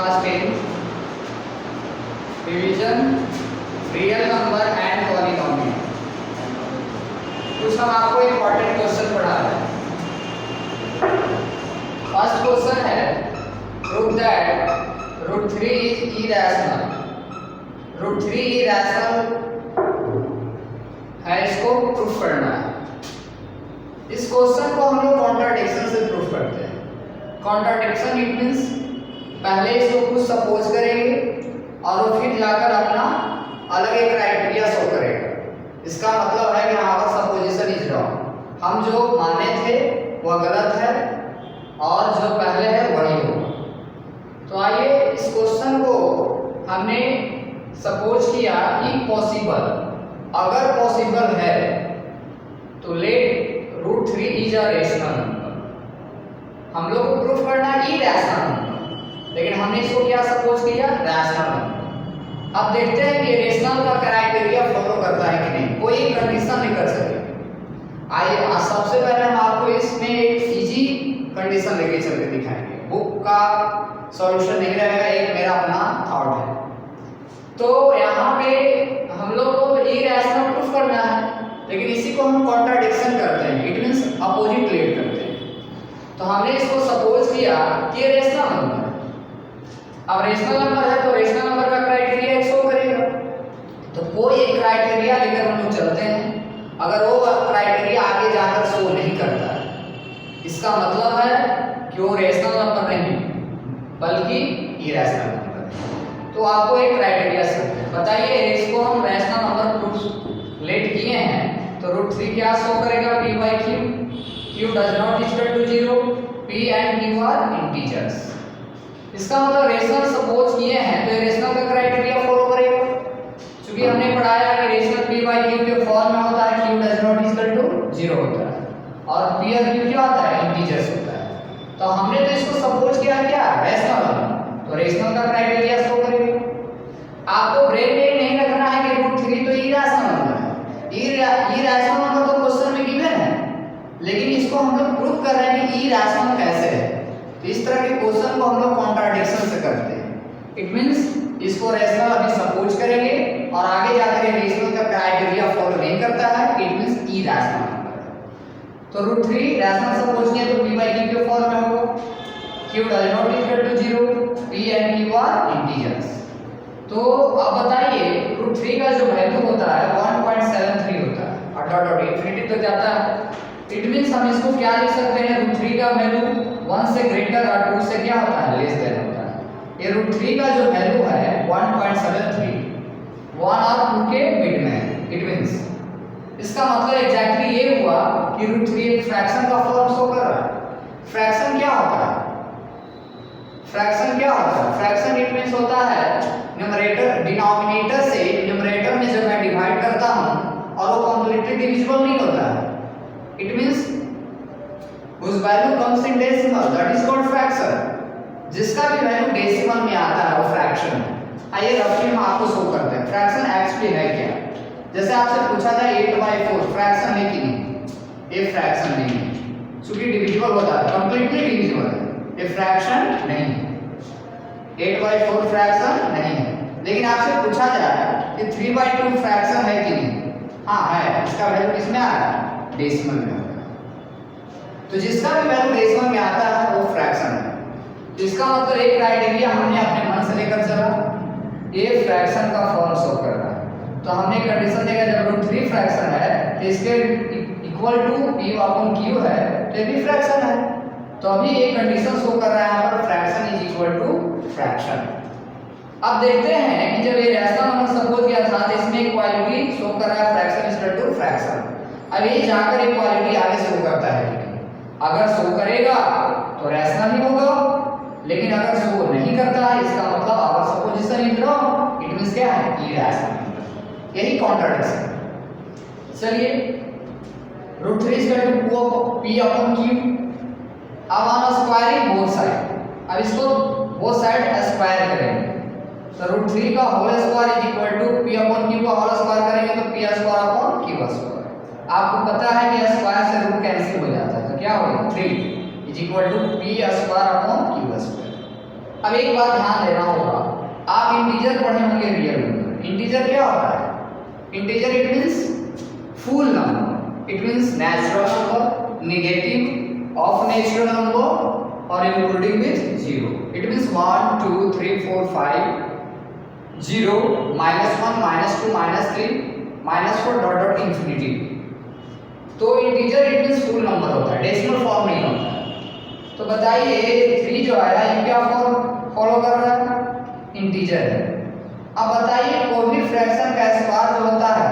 Class 10 division real number and polynomial. कुछ हम आपको इंपॉर्टेंट क्वेश्चन पढ़ा रहे हैं। फर्स्ट क्वेश्चन है prove that root 3 is irrational. Root 3 irrational है, इसको प्रूफ करना है। इस क्वेश्चन को हम लोग कॉन्ट्राडिक्शन से प्रूफ करते हैं। कॉन्ट्राडिक्शन इट मींस पहले इसको कुछ सपोज करेंगे और वो फिर जाकर अपना अलग एक क्राइटेरिया शो करेगा। इसका मतलब है कि हमारा सपोजिशन इज रॉन्ग, हम जो माने थे वह गलत है और जो पहले है वही होगा। तो आइए इस क्वेश्चन को हमने सपोज किया कि पॉसिबल, अगर पॉसिबल है तो let root 3 is a rational number. हम लोग को प्रूफ करना इरेशनल नंबर, लेकिन हमने इसको क्या सपोज किया, रैशनल नंबर। अब देखते हैं कि रेशनल का क्राइटेरिया फॉलो करता है कि नहीं, कोई कंडीशन नहीं कर सकते। आइए आज सबसे पहले हम आपको इसमें एक इजी कंडीशन लेके चल के दिखाएंगे। बुक का सॉल्यूशन नहीं रहेगा, एक मेरा अपना थॉट है। तो यहाँ पे हम लोग को इरेशनल प्रूफ करना है, लेकिन इसी को हम कॉन्ट्राडिक्शन करते हैं, इट मींस अपोजिट लेट करते हैं। तो हमने इसको सपोज किया कि रेशनल नंबर। अब रेशनल नंबर है तो रेशनल नंबर का क्राइटेरिया शो करेगा। तो कोई एक क्राइटेरिया लेकर हम लोग चलते हैं, अगर वो क्राइटेरिया आगे जाकर शो नहीं करता है, इसका मतलब है कि वो रेशनल नंबर नहीं बल्कि इरेशनल नंबर है। तो आपको एक क्राइटेरिया से बताइए, इसको हम रेशनल नंबर प्रूफ लेट किए हैं तो रूट 3 क्या शो करेगा, p by q, q does not equal to 0, p and q are integers। इसका मतलब रेशनल सपोज किए हैं तो रेशनल का क्राइटेरिया फॉलो करेगा। क्योंकि हमने पढ़ाया कि रेशनल p by q के फॉर्म में होता है, q does not equal to 0 होता है और p और q क्या होता है, इंटीजर्स होता है। तो हमने तो इसको सपोज किया क्या, रेशनल, तो रेशनल का क्राइटेरिया शो करेगा। आपको ब्रेन में नहीं रखना है कि रूट 3 तो इरेशनल नंबर है। इरेशनल नंबर तो क्वेश्चन में गिवन है, लेकिन इसको हम लोग प्रूव कर रहे हैं कि इरेशनल कैसे है। तो इस तरह के क्वेश्चन को हम लोग कॉन्ट्राडिक्शन से करते हैं। इट मींस इसको रेशनल अभी सपोज करेंगे और आगे जाकर रेशनल का क्राइटेरिया फॉलो नहीं करता है, इट मींस इरेशनल नंबर है। तो रूट 3 रेशनल सपोज किया तो p by q के फॉर्म में होगा, q does not equal to 0, p and q are integers। तो अब बताइए रूट 3 का जो वैल्यू होता है 1.73 होता है और डॉट डॉट इंफिनिटी तक जाता है। इट मींस हम इसको क्या लिख सकते हैं, रूट 3 का वैल्यू 1 से ग्रेटर और 2 से क्या होता है, लेस देन होता है। ये रूट 3 का जो वैल्यू है 1.73 1 और 2 के बीच में है। इट मींस इसका मतलब एग्जैक्टली ये हुआ कि रूट 3 एक फ्रैक्शन का फॉर्म शो कर रहा है। फ्रैक्शन क्या होता है, फ्रैक्शन क्या होता है, फ्रैक्शन इट मींस होता है न्यूमरेटर डिनोमिनेटर से न्यूमरेटर में जब मैं डिवाइड करता हूं और वो कंप्लीटली डिविजिबल नहीं होता है, it means whose value comes in decimal, that is called fraction। जिसका भी वैल्यू डेसिमल में आता है वो फ्रैक्शन है। आइए रफली हम आपको शो करते हैं फ्रैक्शन एक्चुअली है क्या। जैसे आपसे पूछा था 8/4 फ्रैक्शन है कि नहीं, ये फ्रैक्शन नहीं है, क्योंकि डिविजिबल होता है, कंप्लीटली डिविजिबल है, ये फ्रैक्शन नहीं है। 8/4 फ्रैक्शन नहीं है। लेकिन आपसे पूछा जा रहा है कि 3/2 फ्रैक्शन है कि नहीं, हाँ है। इसका वैल्यू किसमें आ रहा है, डेसिमल में। तो जिसका भी वैल्यू डेसिमल में आता है वो फ्रैक्शन है। तो इसका मतलब एक क्राइटेरिया हमने अपने मन से लेकर चला, ये फ्रैक्शन का फॉर्म शो कर रहा है। तो हमने कंडीशन देखा जब रूट 3 फ्रैक्शन है तो इसके equal to p upon q है, तो ये भी फ्रैक्शन है। तो अभी ये कंडीशन शो कर रहा है यहाँ पर fraction is equal to fraction. अब देखते हैं कि जब ये रेशनल नंबर सपोज किया था तो इसमें इक्वालिटी शो कर रहा है fraction is equal to fraction. अब ये जाकर इक्वालिटी आगे शो करता है, अगर शो करेगा तो रेशनल ही होगा, लेकिन अगर शो नहीं करता है इसका मतलब अगर supposition is wrong, it means क्या है, इरेशनल। यही कॉन्ट्राडिक्शन। चलिए root 3 is equal to p upon q। अब हम स्क्वायरिंग बोथ साइड, अब इसको बोथ साइड स्क्वायर करेंगे तो रूट 3 का whole square is equal to p upon q का होल स्क्वायर करेंगे तो p square upon q square. आपको पता है कि स्क्वायर से रूट कैंसिल हो जाता है, तो क्या होगा 3 is equal to p square upon q square. अब एक बात ध्यान देना होगा, आप इंटीजर पढ़े होंगे रियल नंबर। इंटीजर क्या होता है? Integer it means full number, it means natural number, negative of natural number और including with zero. It means 1 2 3 4 5 0 -1 -2 -3 -4 dot dot infinity. तो integer it means full number होता है, डेसिमल फॉर्म नहीं होता है। तो बताइए 3 जो आया ये क्या फॉर्म फॉलो कर रहा है? इंटीजर है। अब बताइए कोई भी फ्रैक्शन का स्क्वायर जो होता है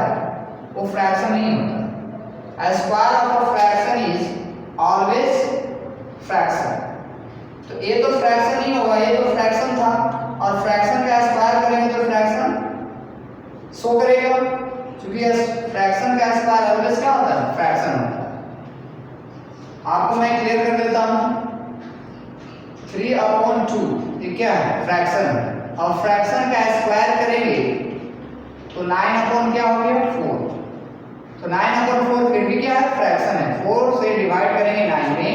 वो फ्रैक्शन नहीं होता। Square of a fraction is always fraction. तो ये तो फ्रैक्शन नहीं होगा, ये तो फ्रैक्शन था, और फ्रैक्शन का स्क्वायर करेंगे तो फ्रैक्शन शो करेगा, क्योंकि फ्रैक्शन का स्क्वायर ऑलवेज क्या होता है? फ्रैक्शन होता है। आपको मैं क्लियर कर देता हूं, 3/2 ये क्या है? फ्रैक्शन है। और फ्रैक्शन का स्क्वायर करेंगे तो 9 क्या हो गया? 4। तो 9/4 फिर भी क्या है? फ्रैक्शन है। 4 से डिवाइड करेंगे 9 में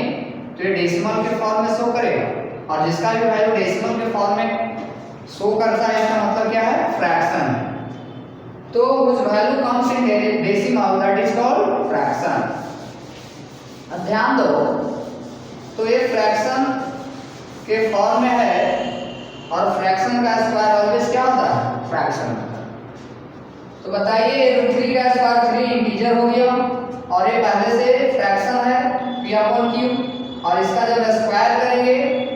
तो ये डेसिमल के फॉर्म में शो करेगा, और जिसका भी वैल्यू डेसिमल के फॉर्म में शो करता है इसका मतलब क्या है? फ्रैक्शन है। तो उस value comes in decimal that is called fraction. अब ध्यान दो, तो ये फ्रैक्शन के फॉर्म में है, और फ्रैक्शन का स्क्वायर ऑलवेज क्या होता है? फ्रैक्शन होता है। तो बताइए √3 का स्क्वायर 3 इंटीजर हो गया, और ये पहले से फ्रैक्शन है p/q, और इसका जब स्क्वायर करेंगे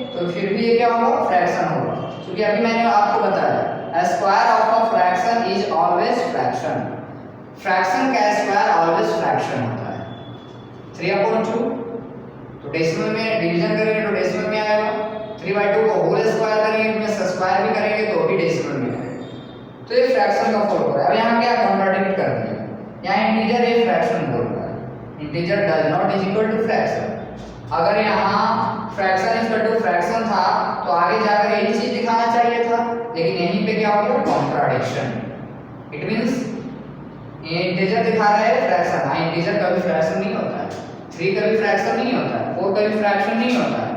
तो फिर भी ये क्या होगा? फ्रैक्शन होगा, क्योंकि अभी मैंने आपको बताया square of a fraction is always fraction. Fraction का स्क्वायर ऑलवेज फ्रैक्शन होता है। 3/2 तो डेसिमल में डिवीजन करेंगे तो डेसिमल में आएगा, 3/2 को होल स्क्वायर करेंगे इसमें स्क्वायर भी करेंगे तो भी डेसिमल में आएगा। तो ये फ्रैक्शन का फॉर्म है। अब यहाँ क्या कॉन्ट्राडिक्ट कर दिया, यहाँ इंटीजर ये फ्रैक्शन बोल रहा है, integer does not is equal to fraction. अगर यहाँ fraction is equal to fraction था तो आगे जाकर यही चीज दिखाना चाहिए था, लेकिन यहीं पे क्या हो गया? कॉन्ट्राडिक्शन। इट मींस ये इंटीजर दिखा रहा है फ्रैक्शन, हाँ इंटीजर कभी फ्रैक्शन नहीं होता है, 3 कभी फ्रैक्शन नहीं होता है, 4 कभी फ्रैक्शन नहीं होता है,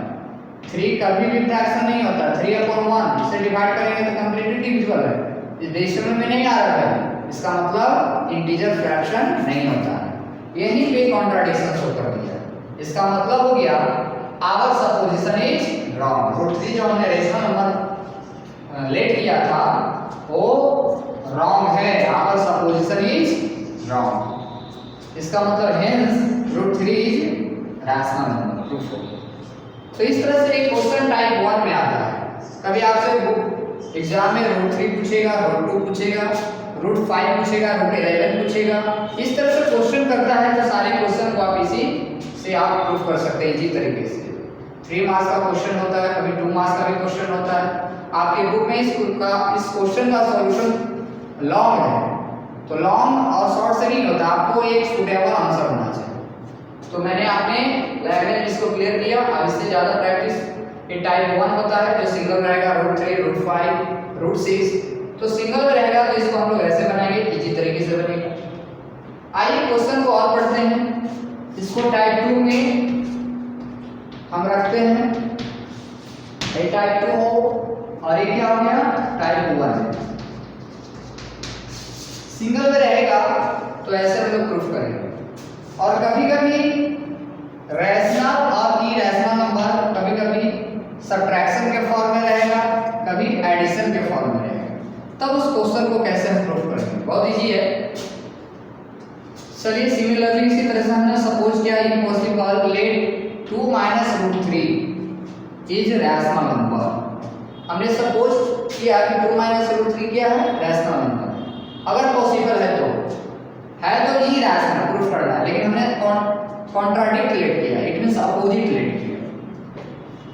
3 कभी भी फ्रैक्शन नहीं होता है। 3/1 से डिवाइड करेंगे तो कंप्लीटली डिविजिबल है, इस डेसिमल में नहीं आ रहा है, इसका मतलब इंटीजर फ्रैक्शन नहीं होता है। यहीं पे कॉन्ट्राडिक्शन शो कर दिया। इसका मतलब हो गया आवर सपोजिशन इज रॉन्ग। √3 जो हमने रेशनल नंबर लेट किया था वो रॉन्ग है, आवर सपोजिशन इज रॉन्ग। इसका मतलब hence √3 is rational number, proof हो गया। तो इस तरह से एक क्वेश्चन टाइप 1 में आता है। कभी आपसे बुक एग्जाम में √3 पूछेगा, √2 पूछेगा, √5 पूछेगा, √11 पूछेगा, इस तरह से क्वेश्चन करता है। तो सारे क्वेश्चन को आप इसी से आप प्रूफ कर सकते हैं इजी तरीके से। 3 मार्क्स का क्वेश्चन होता है, कभी 2 मार्क्स का भी क्वेश्चन होता है। आपके बुक में इस क्वेश्चन का सॉल्यूशन लॉन्ग है, तो लॉन्ग और शॉर्ट से नहीं होता, आपको एक सुटेबल आंसर होना चाहिए। तो मैंने आपने लैंग्वेज इसको क्लियर किया। अब इससे ज़्यादा प्रैक्टिस ये टाइप 1 होता है जो सिंगल रहेगा, √3, √5, √6। तो सिंगल में रहेगा तो इसको हम लोग ऐसे बनाएंगे, इजी तरीके से बनेगा। आइए क्वेश्चन को और पढ़ते हैं। इसको टाइप 2 में हम रखते हैं, ये टाइप 2 हो, और ये क्या हो गया? टाइप 1। सिंगल में रहेगा तो ऐसे हम लोग प्रूफ करेंगे। और कभी कभी रैशनल और इरैशनल नंबर कभी कभी सब्ट्रैक्शन के फॉर्म में रहेगा, कभी एडिशन के फॉर्म में रहेगा, तब उस क्वेश्चन को कैसे हम प्रूफ करेंगे? बहुत इजी है। चलिए सिमिलरली इसी तरह से हमने सपोज किया impossible let 2 - √3 is rational number. हमने सपोज किया कि 2 - √3 क्या है? Rational number. अगर पॉसिबल है तो इरैशनल प्रूफ करना है, लेकिन हमने कॉन्ट्राडिक्ट लेट किया, इट मींस अपोजिट लेट किया।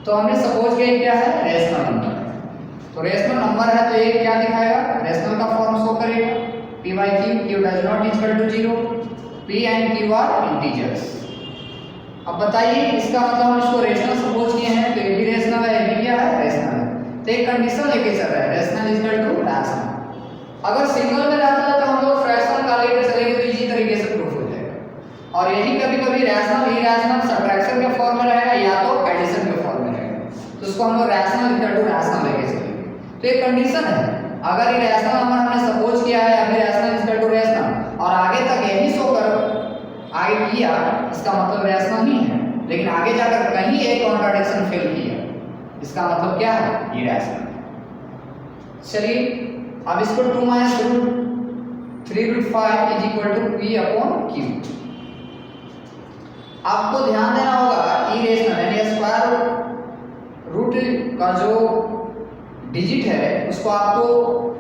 तो हमने सपोज किया क्या है? Rational number. तो रैशनल नंबर है तो ये क्या दिखाएगा? रैशनल का फॉर्म शो करेगा, p/q, q does not equal to 0, p and q are integers. अब बताइए इसका मतलब हम इसको रेशनल सपोज किए हैं, तो ये भी रेशनल है, ये भी क्या है? रेशनल है। तो एक कंडीशन लेके चल रहा है, rational is equal to rational. अगर सिंगल में रहता है तो हम लोग फ्रैक्शन का लेके चलेंगे तो इजी तरीके से प्रूफ हो जाएगा। और यही कभी कभी रैशनल इरैशनल सब्ट्रैक्शन के फॉर्म में रहेगा या तो एडिशन के फॉर्म में रहेगा। तो उसको हम लोग रैशनल इक्वल टू रैशनल लेके चलेंगे। तो एक कंडीशन है, अगर ये रैशनल नंबर हमने सपोज किया है अभी रैशनल इक्वल टू रैशनल और आगे तक यही शो कर आगे किया, इसका मतलब रैशनल ही है, लेकिन आगे जाकर कहीं एक कॉन्ट्राडिक्शन फेल किया, इसका मतलब क्या है, ये रैशनल। चलिए अब इसको 2 minus root 3 root 5 is equal to p upon q. आपको ध्यान देना होगा ई रेशनल यानी स्क्वायर रूट का जो डिजिट है उसको आपको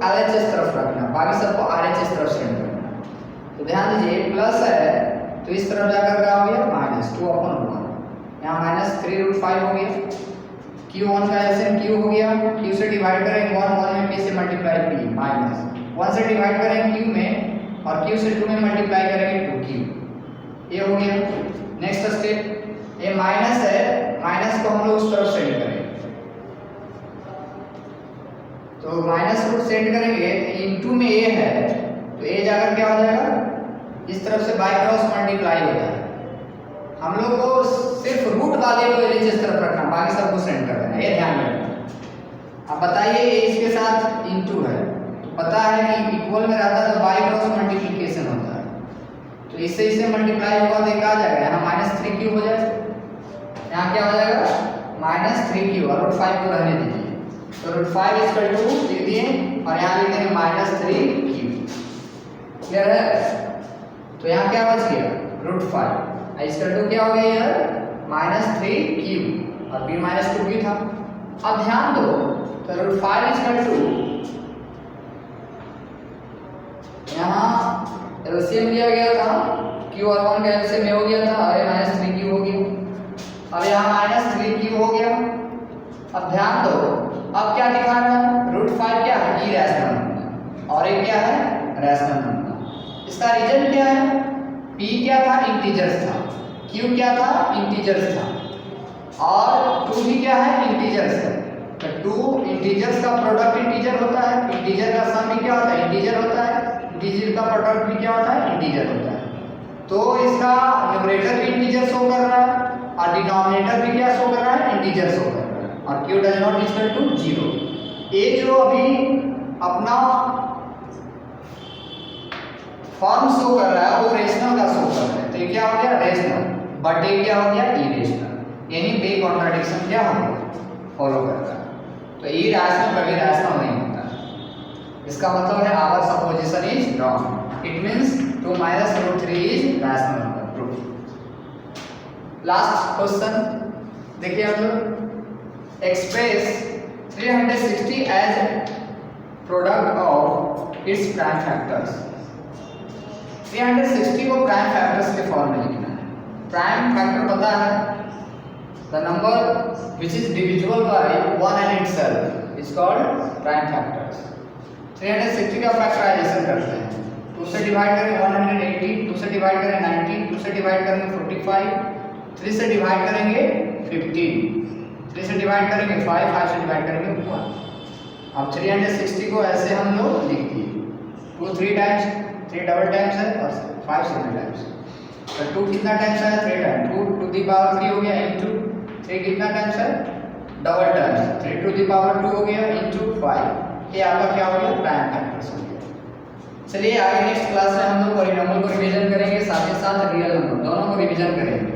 LHS तरफ रखना, बाकी सबको RHS तरफ सेंड करना। तो ध्यान दीजिए प्लस है तो इस तरफ जाकर क्या हो गया माइनस 2 अपॉन 1, यहाँ माइनस 3 रूट 5 हो गया। Q1 का एलसीएम Q हो गया, Q से डिवाइड करेंगे 1 1 में P से मल्टीप्लाई P माइनस 1 से डिवाइड करेंगे Q में और Q से 2 में मल्टीप्लाई करेंगे 2Q, ये हो गया। नेक्स्ट स्टेप ये माइनस है, माइनस को हम लोग उस तरफ सेंड करेंगे, तो माइनस रूट सेंड करेंगे इनटू में a है तो a जाकर क्या हो जाएगा, इस तरफ से बाय क्रॉस मल्टीप्लाई होता है। हम लोग को सिर्फ रूट वाले को LHS तरफ रखना, बाकी सबको सेंड कर देना, ये ध्यान रखना। अब बताइए a इसके साथ इनटू है, पता है कि इक्वल में रहता है तो बाय क्रॉस मल्टीप्लिकेशन होता है, तो इससे इसे मल्टीप्लाई होगा तो क्या आ जाएगा, यहाँ माइनस 3q हो जाएगा, यहाँ क्या हो जाएगा माइनस 3q और रूट 5 को रहने दीजिए, तो रूट 5 इक्वल टू लिख दिए और यहाँ लिख देंगे माइनस 3q। क्लियर है? तो यहाँ क्या बच गया रूट 5 इक्वल टू क्या हो गया यार माइनस 3q और फिर माइनस 2q था। अब ध्यान दो तो रूट 5 इक्वल टू यहाँ एलसीएम लिया गया था, q और 1 का एलसीएम हो गया था और माइनस 3q हो गया। अब यहाँ माइनस 3q हो गया। अब ध्यान दो अब क्या दिखा रहा है, रूट 5 क्या है इरेशनल नंबर और एक क्या है रैशनल नंबर। इसका रीजन क्या है, p क्या था इंटीजर्स था, q क्या था इंटीजर्स था और 2 भी क्या है इंटीजर्स है। तो 2 इंटीजर्स का प्रोडक्ट इंटीजर होता है, इंटीजर का सम भी क्या होता है इंटीजर होता है, इंटीजर का प्रोडक्ट भी क्या होता है इंटीजर होता है। तो इसका न्यूमरेटर भी इंटीजर शो कर रहा है और डिनोमिनेटर भी क्या शो कर रहा है इंटीजर शो कर रहा है और q does not equal to 0। ये जो अभी अपना फॉर्म शो कर रहा है वो रेशनल का शो कर रहा है, तो ये क्या हो गया रेशनल, बट ये क्या हो गया इरेशनल, यानी बे कॉन्ट्राडिक्शन क्या हो गया फॉलो करता है। तो इरेशनल कभी रैशनल नहीं होता है, इसका मतलब है our supposition is wrong, it means 2 minus root 3 is rational number. Proof. Last question देखिए हम लोग, express 360 as product of its prime factors. 360 को प्राइम फैक्टर्स के फॉर्म में लिखना है। प्राइम फैक्टर पता है the number which is divisible by 1 and itself is called prime factors. 360 का फैक्टराइजेशन करते हैं, 2 से डिवाइड करें 180, 2 से डिवाइड करें 90, 2 से डिवाइड करेंगे 45, 3 से डिवाइड करेंगे 15, 3 से डिवाइड करेंगे 5, 5 से डिवाइड करेंगे 1। अब 360 को ऐसे हम लोग लिख दिए, 2 3 टाइम्स, 3 डबल टाइम्स है और 5 सिंगल टाइम्स। तो 2 कितना टाइम्स है 3 टाइम्स, 2 टू द पावर 3 हो गया इनटू 3 कितना टाइम्स है double times, 3 to the power 2 हो गया इनटू 5। ये आपका क्या हो गया प्राइम फैक्टर्स हो गया। चलिए आगे नेक्स्ट क्लास में हम लोग पॉलिनोमियल को रिवीजन करेंगे, साथ ही साथ रियल नंबर दोनों को रिवीजन करेंगे।